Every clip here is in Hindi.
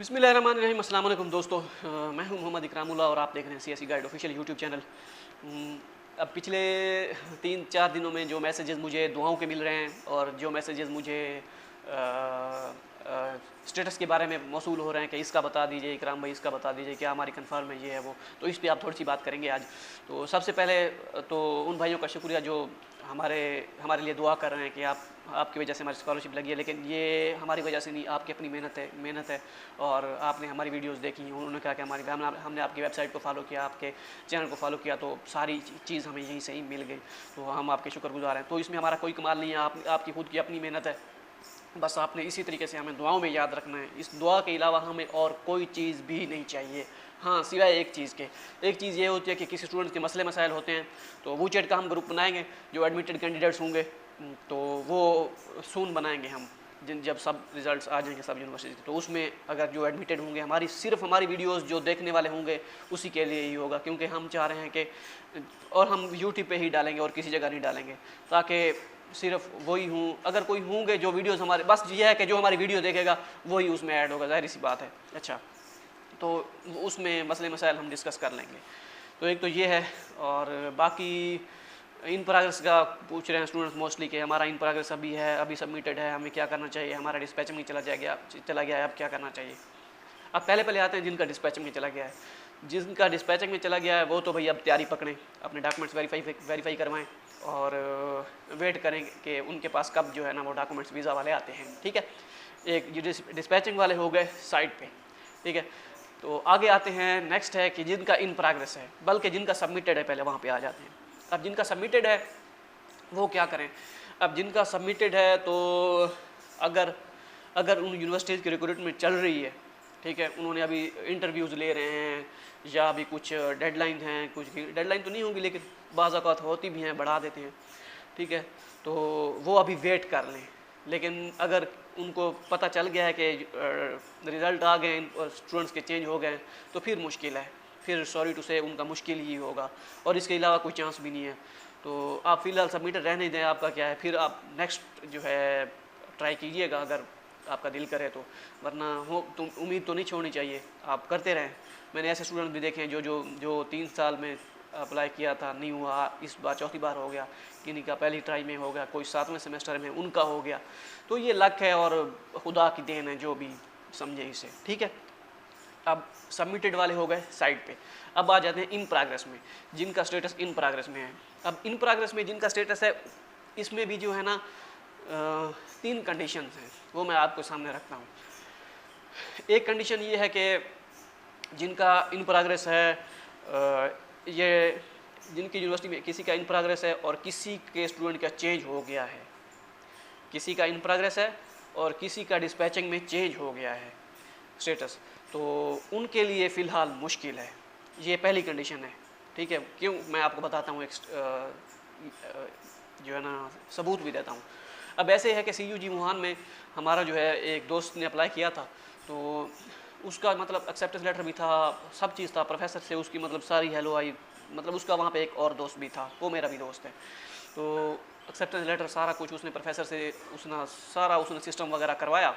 बिस्मिल्लाहिर्रहमानिर्रहीम। अस्सलाम वालेकुम दोस्तों, मैं हूं मोहम्मद इकरामुल्लाह और आप देख रहे हैं CSE guide official YouTube channel. अब पिछले 3-4 दिनों में जो मैसेजेस मुझे दुआओं के मिल रहे हैं और जो मैसेजेस मुझे स्टेटस के बारे में मौसूल हो रहे हैं कि इसका बता दीजिए इकराम भाई, इसका बता दीजिए क्या हमारी कन्फर्म है, ये है वो, तो इस पर आप थोड़ी सी बात करेंगे आज। तो सबसे पहले तो उन भाइयों का शुक्रिया जो हमारे लिए दुआ कर रहे हैं कि आपकी वजह से हमारी स्कॉलरशिप लगी है, लेकिन ये हमारी वजह से नहीं, आपकी अपनी मेहनत है। और आपने हमारी वीडियोस देखी, उन्होंने कहा कि हमने आपकी वेबसाइट को फॉलो किया, आपके चैनल को फॉलो किया, तो सारी चीज़ हमें यहीं से ही मिल गई, तो हम आपके शुक्रगुजार हैं। तो इसमें हमारा कोई कमाल नहीं है, आपकी खुद की अपनी मेहनत है। बस आपने इसी तरीके से हमें दुआओं में याद रखना है। इस दुआ के अलावा हमें और कोई चीज़ भी नहीं चाहिए, हाँ सिवाय एक चीज़ के। एक चीज़ ये होती है कि किसी स्टूडेंट के मसले मसाइल होते हैं तो वो चैट का हम ग्रुप बनाएंगे, जो एडमिटेड कैंडिडेट्स होंगे तो वो सून बनाएंगे हम, जब सब रिजल्ट्स आ जाएंगे सब यूनिवर्सिटी के, तो उसमें अगर जो एडमिटेड होंगे सिर्फ हमारी वीडियोस जो देखने वाले होंगे उसी के लिए ही होगा, क्योंकि हम चाह रहे हैं कि, और हम यूट्यूब पे ही डालेंगे और किसी जगह नहीं डालेंगे, ताकि सिर्फ वही हूँ, अगर कोई होंगे जो वीडियोस हमारे, बस ये है कि जो हमारी वीडियो देखेगा वही उसमें ऐड होगा, जाहिर सी बात है। अच्छा, तो उसमें मसले मसाइल हम डिस्कस कर लेंगे। तो एक तो ये है, और बाकी इन प्रोग्रेस का पूछ रहे हैं स्टूडेंट्स मोस्टली कि हमारा इन प्रोग्रेस अभी है, अभी सबमिटेड है, हमें क्या करना चाहिए, हमारा डिस्पैचिंग में चला गया है, अब क्या करना चाहिए। अब पहले आते हैं जिनका डिस्पैचिंग में चला गया है। जिनका डिस्पैचिंग में चला गया है वो तो भैया अब तैयारी पकड़ें, अपने डॉक्यूमेंट्स वेरीफाई करवाएं और वेट करें कि उनके पास कब जो है ना वो डॉक्यूमेंट्स वीज़ा वाले आते हैं, ठीक है। एक डिस्पैचिंग वाले हो गए साइड पे, ठीक है। तो आगे आते हैं, नेक्स्ट है कि जिनका इन प्रोग्रेस है, बल्कि जिनका सबमिटेड है, पहले वहाँ पे आ जाते हैं। अब जिनका सबमिटेड है वो क्या करें। अब जिनका सबमिटेड है तो अगर उन यूनिवर्सिटीज़ की रिक्रूटमेंट चल रही है, ठीक है, उन्होंने अभी इंटरव्यूज़ ले रहे हैं या अभी कुछ डेडलाइन हैं, कुछ डेडलाइन तो नहीं होगी लेकिन बाज़ औक़ात होती भी हैं, बढ़ा देते हैं, ठीक है, तो वो अभी वेट कर लें। लेकिन अगर उनको पता चल गया है कि रिज़ल्ट आ गए और स्टूडेंट्स के चेंज हो गए तो फिर मुश्किल है, फिर सॉरी टू से उनका मुश्किल ही होगा और इसके अलावा कोई चांस भी नहीं है। तो आप फ़िलहाल सबमिटेड रहने दें, आपका क्या है, फिर आप नेक्स्ट जो है ट्राई कीजिएगा अगर आपका दिल करे तो, वरना तो उम्मीद तो नहीं छोड़नी चाहिए, आप करते रहें। मैंने ऐसे स्टूडेंट भी देखे हैं जो 3 साल में अप्लाई किया था, नहीं हुआ, इस बार चौथी बार हो गया, किन्हीं का पहली ट्राई में हो गया, कोई 7वें सेमेस्टर में उनका हो गया। तो ये लक है और खुदा की देन है, जो भी समझे इसे, ठीक है। अब सबमिटेड वाले हो गए साइड पे। अब आ जाते हैं इन प्रोग्रेस में, जिनका स्टेटस इन प्रोग्रेस में है। अब इन प्रोग्रेस में जिनका स्टेटस है, इसमें भी जो है ना 3 कंडीशंस हैं, वो मैं आपको सामने रखता हूँ। एक कंडीशन ये है कि जिनका इन प्रोग्रेस है, ये जिनकी यूनिवर्सिटी में किसी का इन प्रोग्रेस है और किसी के स्टूडेंट का चेंज हो गया है, किसी का इन प्रोग्रेस है और किसी का डिस्पैचिंग में चेंज हो गया है स्टेटस, तो उनके लिए फ़िलहाल मुश्किल है। ये पहली कंडीशन है, ठीक है। क्यों, मैं आपको बताता हूँ, जो है ना सबूत भी देता हूँ। अब ऐसे है कि CUG वुहान में हमारा जो है एक दोस्त ने अप्लाई किया था, तो उसका मतलब एक्सेप्टेंस लेटर भी था, सब चीज़ था, प्रोफेसर से उसकी मतलब सारी हेलो आई, मतलब उसका वहाँ पे एक और दोस्त भी था, वो मेरा भी दोस्त है। तो एक्सेप्टेंस लेटर सारा कुछ उसने प्रोफेसर से उसने सिस्टम वगैरह करवाया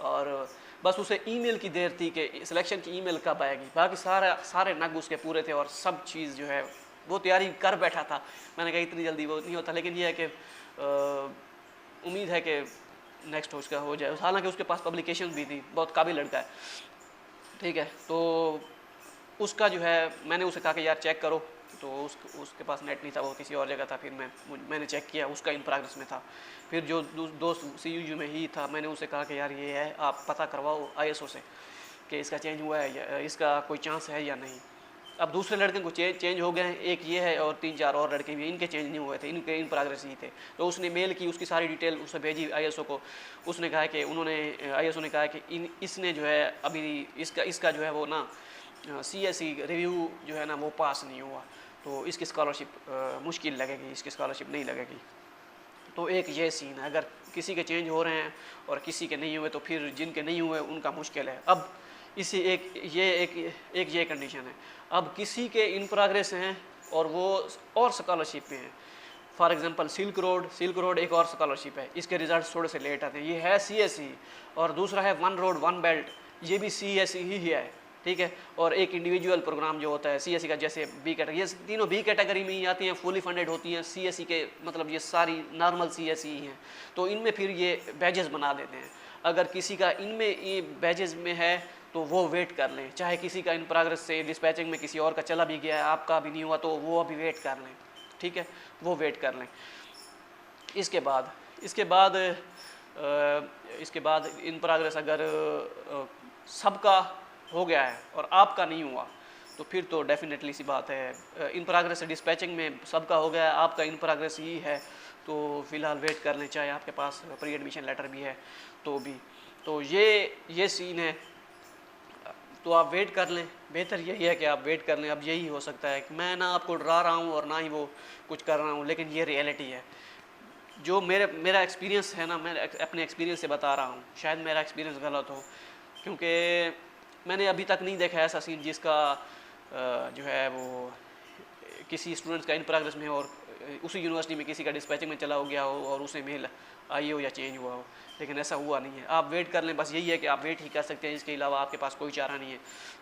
और बस उसे ईमेल की देर थी कि सिलेक्शन की ईमेल कब आएगी। बाकी सारे नग उसके पूरे थे और सब चीज़ जो है वो तैयारी कर बैठा था। मैंने कहा इतनी जल्दी वो नहीं होता, लेकिन ये है कि उम्मीद है कि नेक्स्ट उसका हो जाए। हालांकि उसके पास पब्लिकेशन भी थी, बहुत काबिल लड़का है, ठीक है। तो उसका जो है, मैंने उसे कहा कि यार चेक करो, तो उसके पास नेट नहीं था, वो किसी और जगह था। फिर मैंने चेक किया, उसका इन प्रोग्रेस में था। फिर जो दोस्त CUG में ही था, मैंने उसे कहा कि यार ये है, आप पता करवाओ ISO से कि इसका चेंज हुआ है या इसका कोई चांस है या नहीं। अब दूसरे लड़के को चेंज हो गए हैं, एक ये है और 3-4 और लड़के भी, इनके चेंज नहीं हुए थे, इनके इन प्रोग्रेस ही थे। तो उसने मेल की, उसकी सारी डिटेल उसे भेजी ISO को। उसने कहा कि ISO ने कहा कि इसने जो है अभी इसका जो है वो ना CSE रिव्यू जो है ना वो पास नहीं हुआ, तो इसकी स्कॉलरशिप मुश्किल लगेगी, इसकी स्कॉलरशिप नहीं लगेगी। तो एक ये सीन है, अगर किसी के चेंज हो रहे हैं और किसी के नहीं हुए तो फिर जिनके नहीं हुए उनका मुश्किल है। अब इसी एक ये कंडीशन है। अब किसी के इन प्रोग्रेस हैं और वो और स्कॉलरशिप में हैं, फॉर एग्जांपल सिल्क रोड एक और स्कॉलरशिप है, इसके रिजल्ट्स थोड़े से लेट आते हैं। ये है CSE और दूसरा है वन रोड वन बेल्ट, ये भी CSE ही है, ठीक है। और एक इंडिविजुअल प्रोग्राम जो होता है CSE का, जैसे बी कैटेगरी, ये तीनों बी कैटेगरी में ही आती हैं, फुली फंडेड होती हैं। CSE के मतलब ये सारी नॉर्मल CSE ही हैं। तो इनमें फिर ये बैजेस बना देते हैं। अगर किसी का इनमें ये बैजेस में है तो वो वेट कर लें, चाहे किसी का इन प्रोग्रेस से डिस्पैचिंग में किसी और का चला भी गया है, आपका भी नहीं हुआ, तो वो अभी वेट कर लें, ठीक है, वो वेट कर लें। इसके बाद इन प्रोग्रेस अगर सबका हो गया है और आपका नहीं हुआ तो फिर तो डेफिनेटली सी बात है, इन प्रोग्रेस डिस्पैचिंग में सबका हो गया है, आपका इन प्रोग्रेस ही है, तो फ़िलहाल वेट कर लें, चाहे आपके पास प्री एडमिशन लेटर भी है तो भी। तो ये सीन है, तो आप वेट कर लें। बेहतर यही है कि आप वेट कर लें। अब यही हो सकता है कि मैं ना आपको डरा रहा हूँ और ना ही वो कुछ कर रहा हूँ, लेकिन ये रियलिटी है। जो मेरा एक्सपीरियंस है ना, मैं अपने एक्सपीरियंस से बता रहा हूँ, शायद मेरा एक्सपीरियंस गलत हो, क्योंकि मैंने अभी तक नहीं देखा ऐसा सीन जिसका जो है वो किसी स्टूडेंट्स का इन प्रोग्रेस में और उसी यूनिवर्सिटी में किसी का डिस्पैचिंग में चला हो गया हो और उसे मेल आई हो या चेंज हुआ हो, लेकिन ऐसा हुआ नहीं है। आप वेट कर लें, बस यही है कि आप वेट ही कर सकते हैं, इसके अलावा आपके पास कोई चारा नहीं है।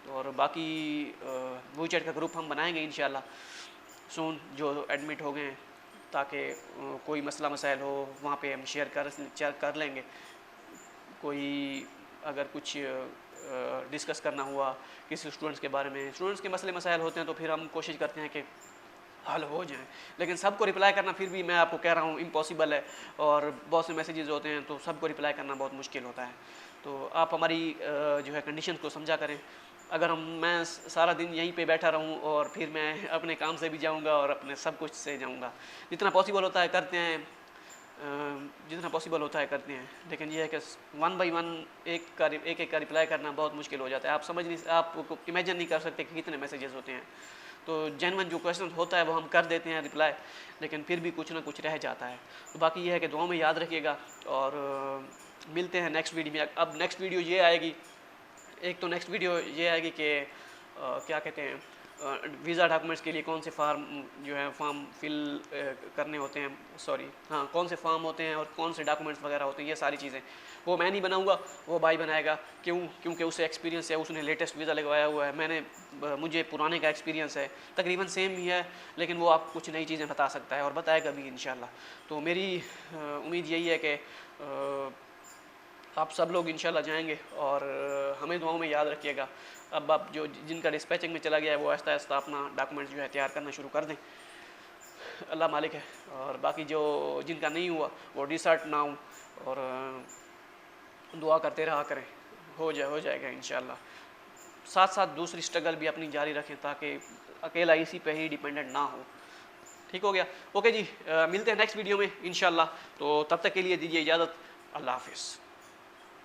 और बाकी WeChat का ग्रुप हम बनाएंगे इंशाल्लाह सून, जो एडमिट हो गए हैं, ताकि कोई मसला मसाइल हो वहाँ पे हम शेयर कर लेंगे। कोई अगर कुछ डिस्कस करना हुआ किसी स्टूडेंट्स के बारे में, स्टूडेंट्स के मसले मसाइल होते हैं तो फिर हम कोशिश करते हैं कि हल हो जाए, लेकिन सबको रिप्लाई करना फिर भी मैं आपको कह रहा हूँ इम्पॉसिबल है। और बहुत से मैसेजेस होते हैं तो सबको रिप्लाई करना बहुत मुश्किल होता है। तो आप हमारी जो है कंडीशन को समझा करें। अगर मैं सारा दिन यहीं पे बैठा रहूँ और फिर मैं अपने काम से भी जाऊँगा और अपने सब कुछ से जाऊँगा, जितना पॉसिबल होता है करते हैं, जितना पॉसिबल होता है करते हैं, लेकिन यह है कि 1 बाई 1 एक का रिप्लाई करना बहुत मुश्किल हो जाता है। आप इमेजिन नहीं कर सकते कि कितने मैसेजेस होते हैं। तो जेन्युइन जो क्वेश्चन होता है वो हम कर देते हैं रिप्लाई, लेकिन फिर भी कुछ ना कुछ रह जाता है। तो बाकी ये है कि दुआ में याद रखिएगा और मिलते हैं नेक्स्ट वीडियो में। अब नेक्स्ट वीडियो ये आएगी, एक तो नेक्स्ट वीडियो ये आएगी कि क्या कहते हैं, वीज़ा डॉक्यूमेंट्स के लिए कौन से फॉर्म फिल करने होते हैं, कौन से फॉर्म होते हैं और कौन से डॉक्यूमेंट्स वगैरह होते हैं, ये सारी चीज़ें वो मैं नहीं बनाऊंगा, वो भाई बनाएगा। क्योंकि उसे एक्सपीरियंस है, उसने लेटेस्ट वीज़ा लगवाया हुआ है, मुझे पुराने का एक्सपीरियंस है, तकरीबन सेम ही है, लेकिन वो आप कुछ नई चीज़ें बता सकता है और बताएगा भी इंशाल्लाह। तो मेरी उम्मीद यही है कि आप सब लोग इंशाल्लाह जाएंगे और हमें दुआओं में याद रखिएगा। अब आप जिनका डिस्पैचिंग में चला गया है वो आहिस्ता आहिस्ता अपना डॉक्यूमेंट्स जो है तैयार करना शुरू कर दें, अल्लाह मालिक है। और बाकी जिनका नहीं हुआ वो डिसर्ट ना हो और दुआ करते रहा करें, हो जाएगा इंशाल्लाह। साथ साथ दूसरी स्ट्रगल भी अपनी जारी रखें ताकि अकेला इसी पे ही डिपेंडेंट ना हो। ठीक हो गया? ओके जी, मिलते हैं नेक्स्ट वीडियो में इंशाल्लाह। तो तब तक के लिए दीजिए इजाज़त, अल्लाह हाफिज़।